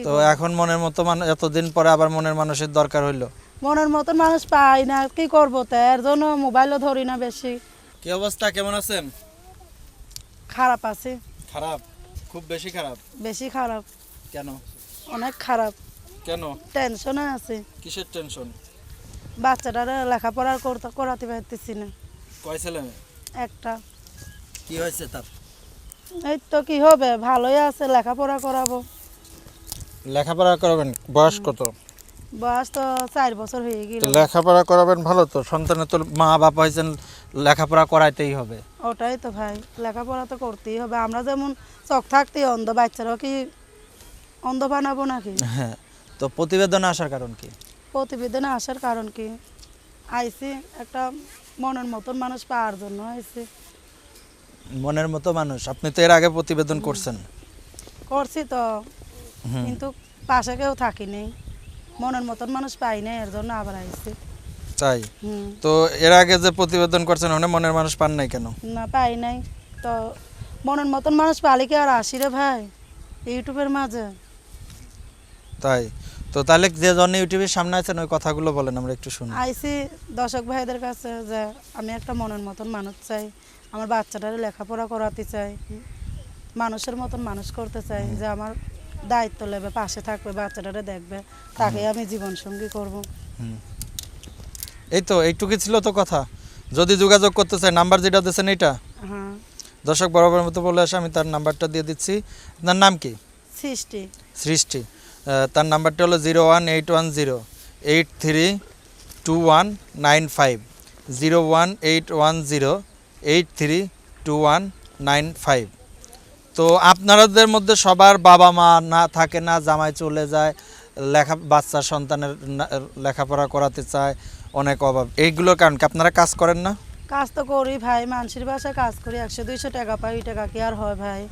তো এখন মনের মতো মানুষ, এতদিন পরে আবার মনের মানুষের দরকার হইলো। মনের মতন মানুষ পাই না, কি করবো? তো এর জন্য মোবাইলও ধরি না বেশি। কি অবস্থা, কেমন আছেন? খারাপ আছে। খারাপ? খুব বেশি খারাপ? বেশি খারাপ। কেন? অনেক খারাপ। কেন? টেনশনে আছে। কিসের টেনশন? বাচ্চাটারে লেখাপড়া করাতে পারতেছি না। কয় ছেলে মেয়ে? একটা। কি হয়েছে তার? এই তো কি হবে, ভালোই আছে, লেখাপড়া করাবো। লেখাপড়া করাবেন? বয়স কত? বয়স তো 4 বছর হয়ে গেল। তো লেখাপড়া করাবেন, ভালো তো। সন্তানের তো মা বাবা হয়েছেন, লেখাপড়া করাইতেই হবে। ওটাই তো ভাই, লেখাপড়া তো করতেই হবে। আমরা যেমন চোখ থাকতেই অন্ধ, বাচ্চারাও কি অন্ধ বানাবো নাকি? হ্যাঁ। তো প্রতিবেদনে আসার কারণ কি? প্রতিবেদনে আসার কারণ কি, আইসি একটা মনের মতন মানুষ পাওয়ার জন্য আইসি। মনের মতো মানুষ? আপনি তো এর আগে প্রতিবেদন করছেন। করছি তো, কিন্তু পাশে কেউ থাকিনি, মনের মতন মানুষ পাই না, এর জন্য আবার আইসি। তাই? তো এর আগে যে প্রতিবেদন করছেন ওখানে মনের মানুষ পান নাই কেন? না, পাই নাই তো। মনের মতন মানুষ পালি কি আর আসি রে ভাই ইউটিউবের মাঝে? তাই? তো তাহলে যে জন্য ইউটিউবের সামনে আছেন ওই কথাগুলো বলেন, আমরা একটু শুনি। আইসি দর্শক ভাইদের কাছে যে আমি একটা মনের মতন মানুষ চাই, আমার বাচ্চাটারে লেখাপড়া করাতে চাই, মানুষের মতন মানুষ করতে চাই, যে আমার দায়িত্ব নেবে, পাশে থাকবে, বাচ্চাটারে দেখবে, তাকে আমি জীবন সঙ্গী করব। এই তো এইটুকুই ছিল তো কথা। যদি যোগাযোগ করতে চাই, নাম্বার যেটা দিয়েছেন এইটা। হ্যাঁ। দর্শক বরাবর মতো বলে আসে, আমি তার নাম্বারটা দিয়ে দিচ্ছি। আপনার নাম কি? সৃষ্টি। সৃষ্টি। তার নাম্বারটা হলো 01810832195, 01810832195। তো আপনাদের মধ্যে সবার বাবা মা না থাকে না, জামাই চলে যায়, বাচ্চা সন্তানের লেখাপড়া করাতে চায়, অনেক অভাব। এইগুলোর কারণ কি? আপনারা কাজ করেন না? কাজ তো করি ভাই, মানুষের বাসায় কাজ করি, 100-200 টাকা পাই, ওই টাকা কি আর হয় ভাই?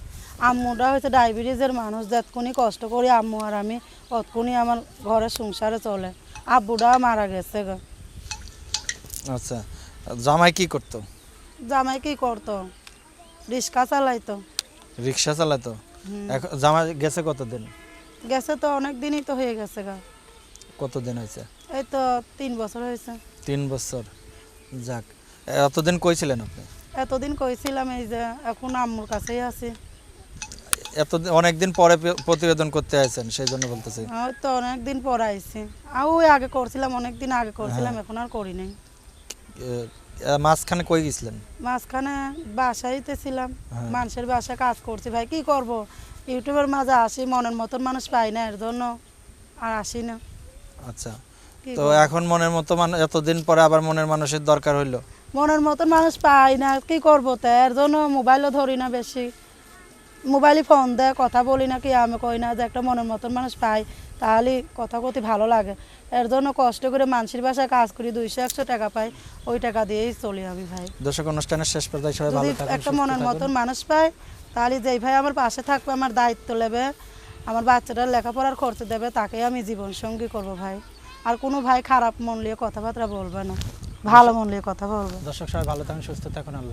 আম্মুটা হচ্ছে ডায়াবেটিসের মানুষ, যতক্ষণই কষ্ট করি আম্মু আর আমি, ততক্ষণই আমার ঘরের সংসারে চলে। আব্বুটা মারা গেছে গো। আচ্ছা। জামাই কি করতো? জামাই কি করতো? রিক্সা চালাইতো। রিক্সা চালাতো? এখন জামাই গেছে কতদিন? গেছে তো অনেক দিনই তো হয়ে গেছে গা। কতদিন হয়েছে? এই তো 3 বছর হয়েছে। 3 বছর? যাক। এতদিন কই ছিলেন আপনি? এতদিন কইছিলাম এই যে এখন আম্মুর কাছেই আছি। এতদিন অনেকদিন পরে প্রতিবেদন করতে আইছেন, সেই জন্য বলতেছি। ওই তো অনেকদিন পর আইছি। আর ওই আগে করছিলাম, অনেকদিন আগে করছিলাম, এখন আর করি নাই। মাঝখানে কই গেছিলেন? মাঝখানে বাসাইতে ছিলাম, মানুষের বাসায় কাজ করছি ভাই, কি করব? ইউটিউবের মাঝে আসি, মনের মতন মানুষ পাই না, এর জন্য আর আসি না। আচ্ছা। কি তো করব? এখন মনের মতো মানুষ, এতদিন পরে আবার মনের মানুষের দরকার হইলো। মনের মতন মানুষ পাই না, কি করব? তো এর জন্য মোবাইলও ধরি না বেশি। মোবাইলে ফোন দেয়, কথা বলি না, কি আমি কই না যে একটা মনের মতন মানুষ পাই, তাহলে কথা কথি ভালো লাগে। এর জন্য কষ্ট করে মানুষের বাসায় কাজ করি, 200-100 টাকা পাই, ওই টাকা দিয়েই চলি আমি ভাই। দর্শক, অনুষ্ঠানের শেষ পর্যায়ে সবাই যদি ভালো থাকুন, একটা সুস্থ মনের থাকুন। মতন মানুষ পাই, তাহলে যেই ভাই আমার পাশে থাকবে, আমার দায়িত্ব নেবে, আমার বাচ্চাটার লেখাপড়ার খরচ দেবে, তাকে আমি জীবন সঙ্গী করবো ভাই। আর কোনো ভাই খারাপ মন নিয়ে কথাবার্তা বলবে না, ভালো মন নিয়ে কথা বলবে। দর্শক সবাই ভালো থাকুন, সুস্থ থাকুন। আল্লাহ।